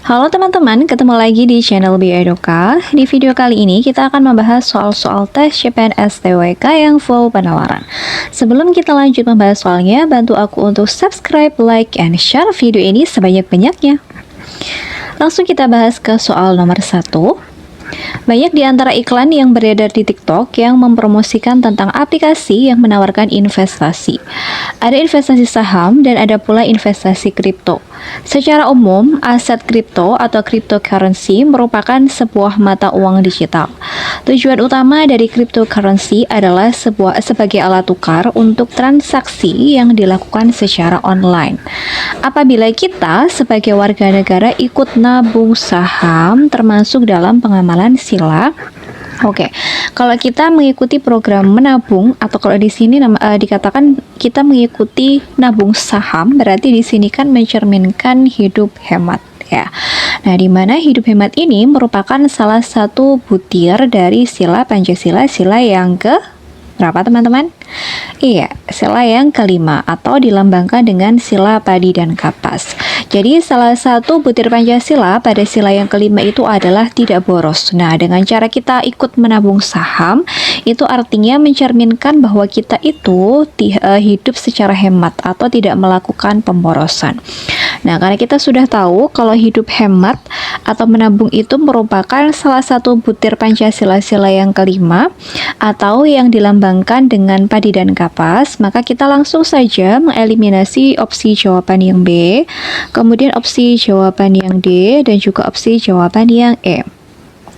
Halo teman-teman, ketemu lagi di channel Bioeduka. Di video kali ini kita akan membahas soal-soal tes CPNS TWK yang full penawaran. Sebelum kita lanjut membahas soalnya, bantu aku untuk subscribe, like, and share video ini sebanyak-banyaknya. Langsung kita bahas ke soal nomor 1. Banyak di antara iklan yang beredar di TikTok yang mempromosikan tentang aplikasi yang menawarkan investasi. Ada investasi saham dan ada pula investasi kripto. Secara umum, aset kripto atau cryptocurrency merupakan sebuah mata uang digital. Tujuan utama dari cryptocurrency adalah sebagai alat tukar untuk transaksi yang dilakukan secara online. Apabila kita sebagai warga negara ikut nabung saham termasuk dalam pengamalan sila. Oke, kalau kita mengikuti program menabung atau kalau di sini dikatakan kita mengikuti nabung saham, berarti di sini kan mencerminkan hidup hemat ya. Nah, di mana hidup hemat ini merupakan salah satu butir dari sila Pancasila, sila yang ke berapa teman-teman? Iya, sila yang kelima atau dilambangkan dengan sila padi dan kapas. Jadi salah satu butir Pancasila pada sila yang kelima itu adalah tidak boros. Nah, dengan cara kita ikut menabung saham, itu artinya mencerminkan bahwa kita itu hidup secara hemat atau tidak melakukan pemborosan. Nah, karena kita sudah tahu kalau hidup hemat atau menabung itu merupakan salah satu butir Pancasila sila yang kelima atau yang dilambangkan dengan padi dan kapas, maka kita langsung saja mengeliminasi opsi jawaban yang B, kemudian opsi jawaban yang D, dan juga opsi jawaban yang E.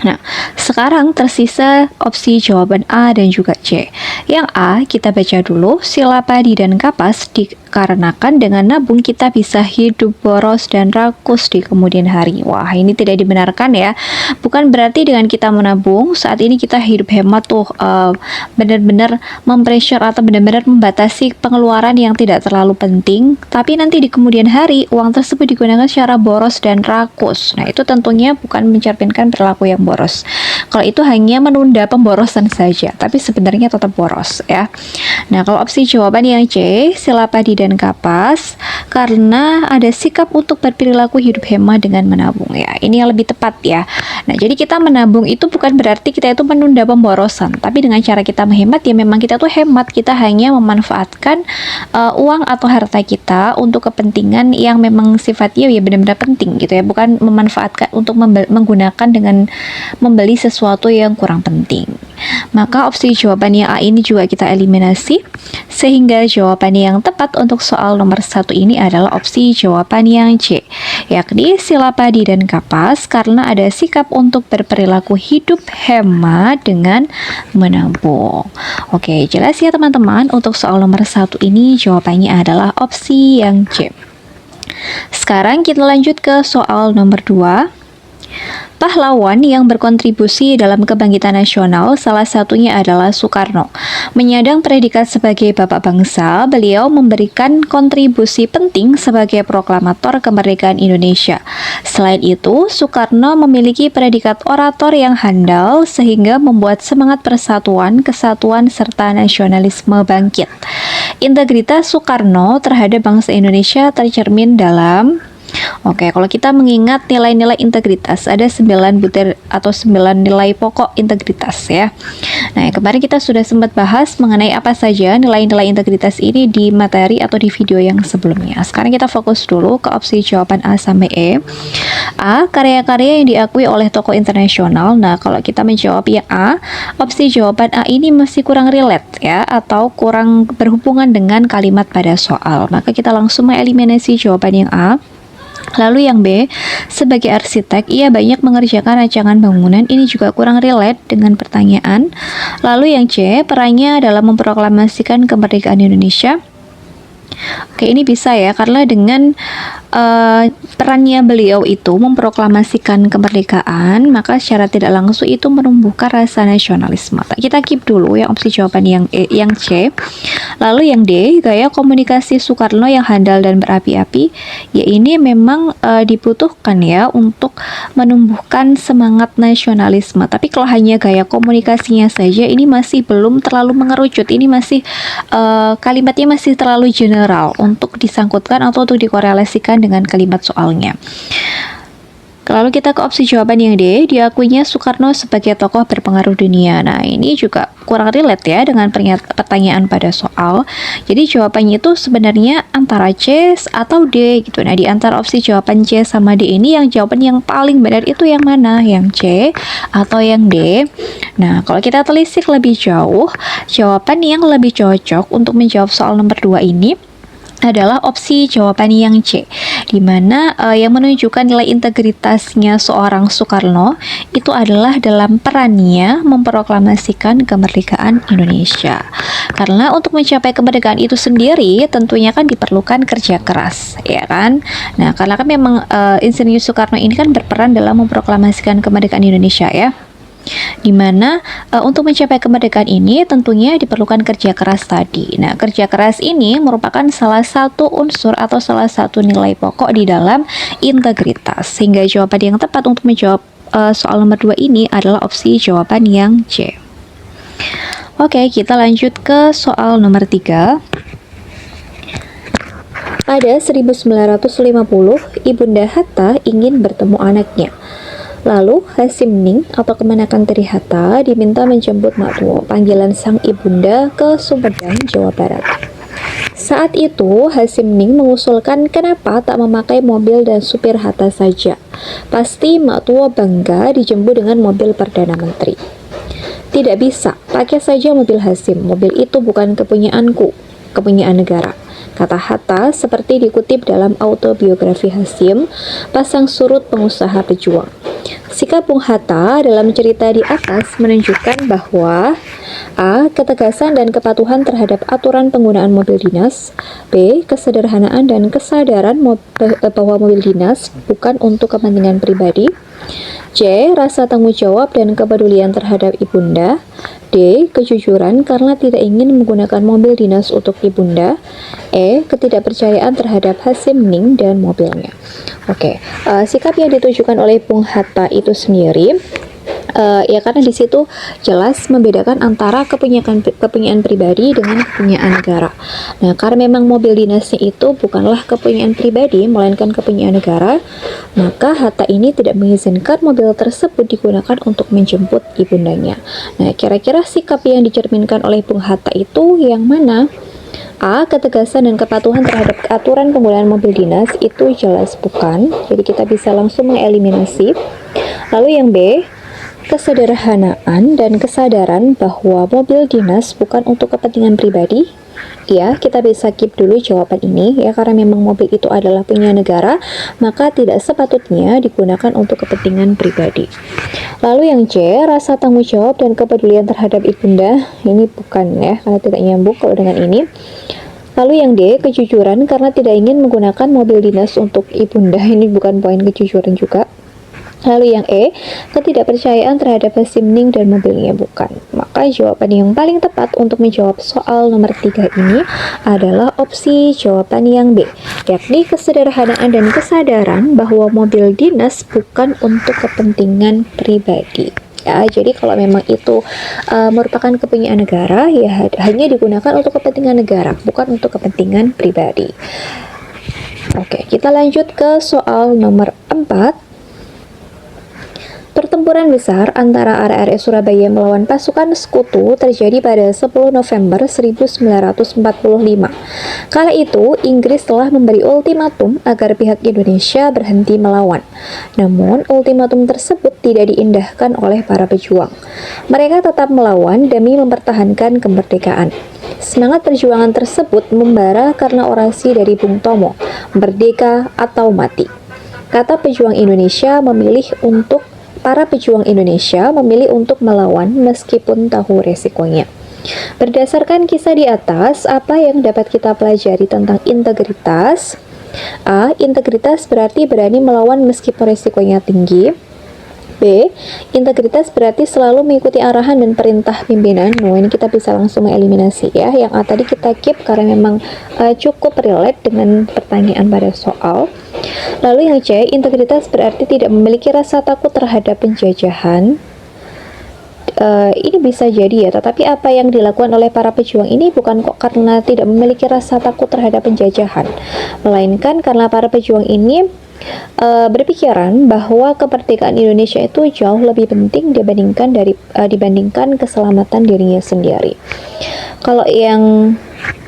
Nah, sekarang tersisa opsi jawaban A dan juga C. Yang A, kita baca dulu, sila padi dan kapas dikarenakan dengan nabung kita bisa hidup boros dan rakus di kemudian hari. Wah, ini tidak dibenarkan ya. Bukan berarti dengan kita menabung, saat ini kita hidup hemat tuh, benar-benar mempressure atau benar-benar membatasi pengeluaran yang tidak terlalu penting, tapi nanti di kemudian hari, uang tersebut digunakan secara boros dan rakus. Nah, itu tentunya bukan mencerminkan perilaku yang boros. Kalau itu hanya menunda pemborosan saja, tapi sebenarnya tetap boros ya. Nah, kalau opsi jawaban yang C, sila padi dan kapas, karena ada sikap untuk berperilaku hidup hemat dengan menabung ya. Ini yang lebih tepat ya. Nah, jadi kita menabung itu bukan berarti kita itu menunda pemborosan, tapi dengan cara kita menghemat ya memang kita tuh hemat, kita hanya memanfaatkan uang atau harta kita untuk kepentingan yang memang sifatnya ya benar-benar penting gitu ya, bukan memanfaatkan untuk menggunakan dengan membeli sesuatu yang kurang penting. Maka opsi jawabannya A ini juga kita eliminasi, sehingga jawaban yang tepat untuk soal nomor 1 ini adalah opsi jawaban yang C, yakni sila padi dan kapas karena ada sikap untuk berperilaku hidup hemat dengan menabung. Oke, jelas ya teman-teman, untuk soal nomor 1 ini jawabannya adalah opsi yang C. Sekarang kita lanjut ke soal nomor 2. Pahlawan yang berkontribusi dalam kebangkitan nasional salah satunya adalah Soekarno. Menyandang predikat sebagai Bapak Bangsa, beliau memberikan kontribusi penting sebagai proklamator kemerdekaan Indonesia. Selain itu, Soekarno memiliki predikat orator yang handal sehingga membuat semangat persatuan, kesatuan, serta nasionalisme bangkit. Integritas Soekarno terhadap bangsa Indonesia tercermin dalam kalau kita mengingat nilai-nilai integritas, ada 9 butir atau 9 nilai pokok integritas ya. Nah, kemarin kita sudah sempat bahas mengenai apa saja nilai-nilai integritas ini di materi atau di video yang sebelumnya. Sekarang kita fokus dulu ke opsi jawaban A sampai E. A, karya-karya yang diakui oleh tokoh internasional. Nah, kalau kita menjawab yang A, opsi jawaban A ini masih kurang relate ya, atau kurang berhubungan dengan kalimat pada soal. Maka kita langsung mengeliminasi jawaban yang A. Lalu yang B, sebagai arsitek, ia banyak mengerjakan rancangan bangunan, ini juga kurang relate dengan pertanyaan. Lalu yang C, perannya dalam memproklamasikan kemerdekaan Indonesia. Oke, ini bisa ya, karena dengan perannya beliau itu memproklamasikan kemerdekaan, maka secara tidak langsung itu menumbuhkan rasa nasionalisme. Kita keep dulu yang opsi jawaban yang C. Lalu yang D, gaya komunikasi Soekarno yang handal dan berapi-api, ya ini memang dibutuhkan ya untuk menumbuhkan semangat nasionalisme. Tapi kalau hanya gaya komunikasinya saja, ini masih belum terlalu mengerucut. Ini masih kalimatnya masih terlalu general untuk disangkutkan atau untuk dikorelasikan dengan kalimat soalnya. Lalu kita ke opsi jawaban yang D, diakuinya Soekarno sebagai tokoh berpengaruh dunia. Nah, ini juga kurang relate ya dengan pertanyaan pada soal. Jadi jawabannya itu sebenarnya antara C atau D gitu. Nah, di antara opsi jawaban C sama D ini yang jawaban yang paling benar itu yang mana? Yang C atau yang D? Nah, kalau kita telisik lebih jauh, jawaban yang lebih cocok untuk menjawab soal nomor 2 ini adalah opsi jawaban yang C, di mana yang menunjukkan nilai integritasnya seorang Soekarno itu adalah dalam perannya memproklamasikan kemerdekaan Indonesia. Karena untuk mencapai kemerdekaan itu sendiri tentunya kan diperlukan kerja keras, ya kan? Nah, karena kan memang Insinyur Soekarno ini kan berperan dalam memproklamasikan kemerdekaan Indonesia ya. Dimana untuk mencapai kemerdekaan ini tentunya diperlukan kerja keras tadi. Nah, kerja keras ini merupakan salah satu unsur atau salah satu nilai pokok di dalam integritas. Sehingga jawaban yang tepat untuk menjawab soal nomor 2 ini adalah opsi jawaban yang C. Oke, kita lanjut ke soal nomor 3. Pada 1950, Ibunda Hatta ingin bertemu anaknya. Lalu Hasim Ning atau kemenakan Trihatta diminta menjemput Mak Tuo, panggilan sang ibunda, ke Sumedang, Jawa Barat. Saat itu Hasim Ning mengusulkan kenapa tak memakai mobil dan supir Hatta saja. Pasti Mak Tuo bangga dijemput dengan mobil Perdana Menteri. Tidak bisa, pakai saja mobil Hasim. Mobil itu bukan kepunyaanku, kepunyaan negara, kata Hatta seperti dikutip dalam autobiografi Hasim, pasang surut pengusaha pejuang. Sikap Bung Hatta dalam cerita di atas menunjukkan bahwa A. Ketegasan dan kepatuhan terhadap aturan penggunaan mobil dinas. B. Kesederhanaan dan kesadaran bahwa mobil dinas bukan untuk kepentingan pribadi. C. Rasa tanggung jawab dan kepedulian terhadap ibunda. D. Kejujuran karena tidak ingin menggunakan mobil dinas untuk ibunda. E. Ketidakpercayaan terhadap Hasim Ning dan mobilnya. Oke, sikap yang ditujukan oleh Bung Hatta itu sendiri ya karena di situ jelas membedakan antara kepunyaan pribadi dengan kepunyaan negara. Nah, karena memang mobil dinasnya itu bukanlah kepunyaan pribadi melainkan kepunyaan negara, maka Hatta ini tidak mengizinkan mobil tersebut digunakan untuk menjemput ibundanya. Nah, kira-kira sikap yang dicerminkan oleh Bung Hatta itu yang mana? A. Ketegasan dan kepatuhan terhadap aturan penggunaan mobil dinas itu jelas bukan, jadi kita bisa langsung mengeliminasi. Lalu yang B, kesederhanaan dan kesadaran bahwa mobil dinas bukan untuk kepentingan pribadi. Ya, kita bisa keep dulu jawaban ini ya, karena memang mobil itu adalah punya negara, maka tidak sepatutnya digunakan untuk kepentingan pribadi. Lalu yang C, rasa tanggung jawab dan kepedulian terhadap ibunda, ini bukan ya, karena tidak nyambung kalau dengan ini. Lalu yang D, kejujuran karena tidak ingin menggunakan mobil dinas untuk ibunda, ini bukan poin kejujuran juga. Lalu yang E, ketidakpercayaan terhadap Hasim Ning dan mobilnya, bukan. Maka jawaban yang paling tepat untuk menjawab soal nomor 3 ini adalah opsi jawaban yang B, yakni kesederhanaan dan kesadaran bahwa mobil dinas bukan untuk kepentingan pribadi. Ya, jadi kalau memang itu merupakan kepunyaan negara, ya hanya digunakan untuk kepentingan negara, bukan untuk kepentingan pribadi. Oke, kita lanjut ke soal nomor 4. Pertempuran besar antara RRI Surabaya melawan pasukan sekutu terjadi pada 10 November 1945. Kala itu, Inggris telah memberi ultimatum agar pihak Indonesia berhenti melawan. Namun, ultimatum tersebut tidak diindahkan oleh para pejuang. Mereka tetap melawan demi mempertahankan kemerdekaan. Semangat perjuangan tersebut membara karena orasi dari Bung Tomo, "Merdeka atau mati." Para pejuang Indonesia memilih untuk melawan meskipun tahu resikonya. Berdasarkan kisah di atas, apa yang dapat kita pelajari tentang integritas? A. Integritas berarti berani melawan meskipun resikonya tinggi. B. Integritas berarti selalu mengikuti arahan dan perintah pimpinan. Nah, ini kita bisa langsung mengeliminasi ya. Yang A tadi kita keep karena memang cukup relate dengan pertanyaan pada soal. Lalu yang C, integritas berarti tidak memiliki rasa takut terhadap penjajahan. ini bisa jadi ya, tetapi apa yang dilakukan oleh para pejuang ini bukan kok karena tidak memiliki rasa takut terhadap penjajahan, melainkan karena para pejuang ini berpikiran bahwa kemerdekaan Indonesia itu jauh lebih penting dibandingkan keselamatan dirinya sendiri. Kalau yang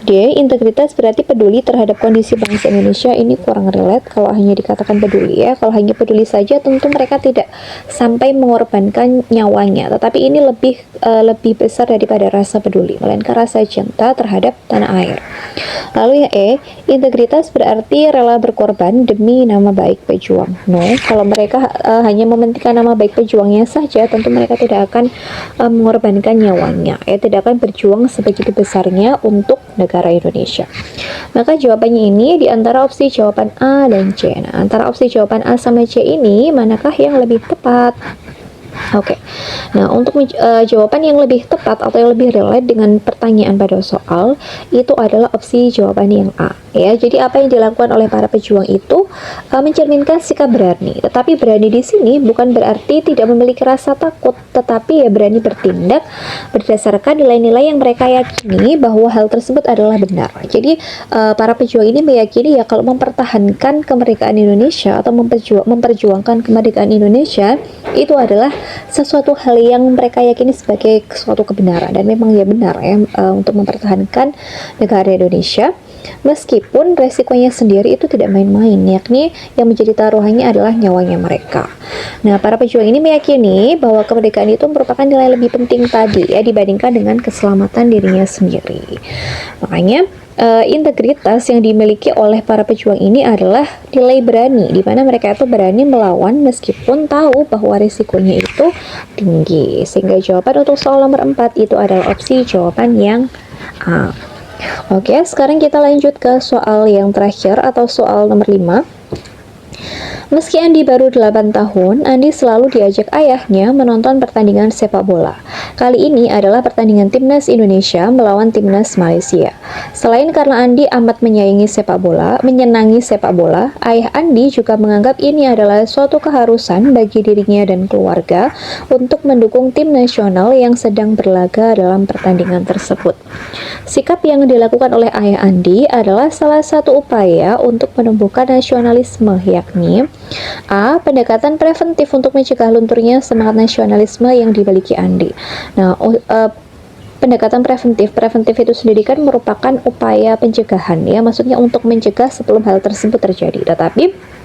D, integritas berarti peduli terhadap kondisi bangsa Indonesia, ini kurang relate kalau hanya dikatakan peduli ya. Kalau hanya peduli saja tentu mereka tidak sampai mengorbankan nyawanya, tetapi ini lebih besar daripada rasa peduli, melainkan rasa cinta terhadap tanah air. Lalu yang E, integritas berarti rela berkorban demi nama baik pejuang. No, kalau mereka hanya mementingkan nama baik pejuangnya saja, tentu mereka tidak akan mengorbankan nyawanya, tidak akan berjuang sebegitu besarnya untuk negara Indonesia. Maka jawabannya ini di antara opsi jawaban A dan C. Nah, antara opsi jawaban A sama C ini manakah yang lebih tepat? Oke. Nah, untuk jawaban yang lebih tepat atau yang lebih relate dengan pertanyaan pada soal itu adalah opsi jawaban yang A. Ya, jadi apa yang dilakukan oleh para pejuang itu mencerminkan sikap berani. Tetapi berani di sini bukan berarti tidak memiliki rasa takut, tetapi ya berani bertindak berdasarkan nilai-nilai yang mereka yakini bahwa hal tersebut adalah benar. Jadi para pejuang ini meyakini ya kalau mempertahankan kemerdekaan Indonesia atau memperjuangkan kemerdekaan Indonesia itu adalah sesuatu hal yang mereka yakini sebagai suatu kebenaran, dan memang ya benar ya untuk mempertahankan negara Indonesia meskipun resikonya sendiri itu tidak main-main, yakni yang menjadi taruhannya adalah nyawanya mereka. Nah, para pejuang ini meyakini bahwa kemerdekaan itu merupakan nilai lebih penting tadi ya dibandingkan dengan keselamatan dirinya sendiri. Makanya integritas yang dimiliki oleh para pejuang ini adalah nilai berani, di mana mereka itu berani melawan meskipun tahu bahwa risikonya itu tinggi. Sehingga jawaban untuk soal nomor 4 itu adalah opsi jawaban yang A. Oke, sekarang kita lanjut ke soal yang terakhir atau soal nomor 5. Meski Andi baru 8 tahun, Andi selalu diajak ayahnya menonton pertandingan sepak bola. Kali ini adalah pertandingan timnas Indonesia melawan timnas Malaysia. Selain karena Andi amat menyenangi sepak bola, ayah Andi juga menganggap ini adalah suatu keharusan bagi dirinya dan keluarga untuk mendukung tim nasional yang sedang berlaga dalam pertandingan tersebut. Sikap yang dilakukan oleh ayah Andi adalah salah satu upaya untuk menumbuhkan nasionalisme, yakni A. Pendekatan preventif untuk mencegah lunturnya semangat nasionalisme yang dimiliki Andi. Nah, pendekatan preventif itu sendiri kan merupakan upaya pencegahan ya, maksudnya untuk mencegah sebelum hal tersebut terjadi. Tetapi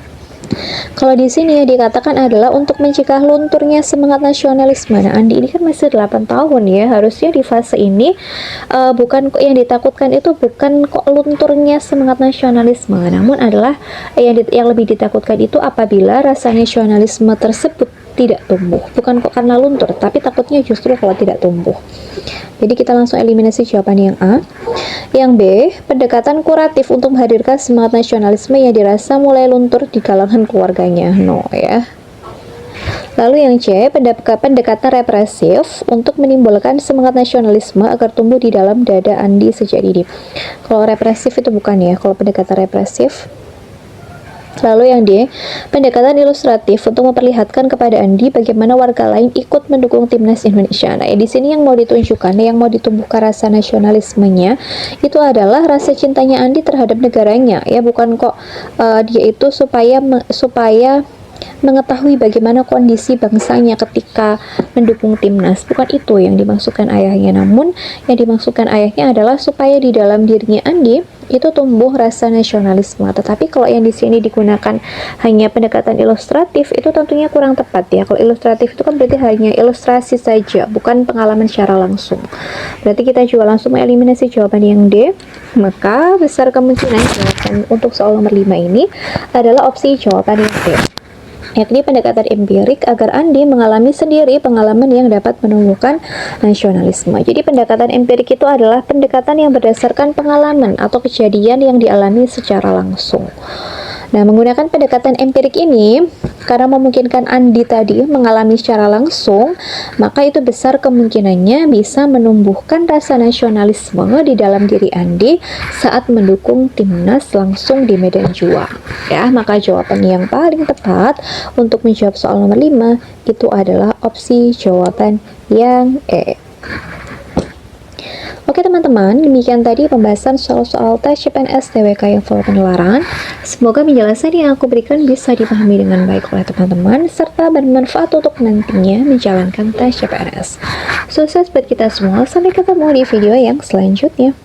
kalau di sini ya dikatakan adalah untuk mencegah lunturnya semangat nasionalisme. Nah, Andi ini kan masih 8 tahun ya, harusnya di fase ini bukan yang ditakutkan itu bukan kok lunturnya semangat nasionalisme, namun adalah yang lebih ditakutkan itu apabila rasa nasionalisme tersebut tidak tumbuh. Bukan kok karena luntur, tapi takutnya justru kalau tidak tumbuh. Jadi kita langsung eliminasi jawaban yang A. Yang B, pendekatan kuratif untuk menghadirkan semangat nasionalisme yang dirasa mulai luntur di kalangan keluarganya. No ya. Lalu yang C, pendekatan represif untuk menimbulkan semangat nasionalisme agar tumbuh di dalam dada Andi sejak dini. Kalau represif itu bukan ya, kalau pendekatan represif. Lalu yang D, pendekatan ilustratif untuk memperlihatkan kepada Andi bagaimana warga lain ikut mendukung timnas Indonesia. Nah, di sini yang mau ditunjukkan, yang mau ditumbuhkan rasa nasionalismenya itu adalah rasa cintanya Andi terhadap negaranya ya, bukan kok dia itu supaya mengetahui bagaimana kondisi bangsanya ketika mendukung timnas. Bukan itu yang dimaksudkan ayahnya, namun yang dimaksudkan ayahnya adalah supaya di dalam dirinya Andi itu tumbuh rasa nasionalisme. Tetapi kalau yang di sini digunakan hanya pendekatan ilustratif, itu tentunya kurang tepat ya. Kalau ilustratif itu kan berarti hanya ilustrasi saja, bukan pengalaman secara langsung. Berarti kita juga langsung mengeliminasi jawaban yang D. Maka besar kemungkinan jawaban untuk soal nomor 5 ini adalah opsi jawaban yang D, yakni pendekatan empirik agar Andi mengalami sendiri pengalaman yang dapat menumbuhkan nasionalisme. Jadi pendekatan empirik itu adalah pendekatan yang berdasarkan pengalaman atau kejadian yang dialami secara langsung. Nah, menggunakan pendekatan empirik ini, karena memungkinkan Andi tadi mengalami secara langsung, maka itu besar kemungkinannya bisa menumbuhkan rasa nasionalisme di dalam diri Andi saat mendukung timnas langsung di medan juang. Ya, maka jawaban yang paling tepat untuk menjawab soal nomor 5 itu adalah opsi jawaban yang E. Oke teman-teman, demikian tadi pembahasan soal-soal tes CPNS TWK yang full penalaran. Semoga penjelasan yang aku berikan bisa dipahami dengan baik oleh teman-teman, serta bermanfaat untuk nantinya menjalankan tes CPNS. Sukses buat kita semua, sampai ketemu di video yang selanjutnya.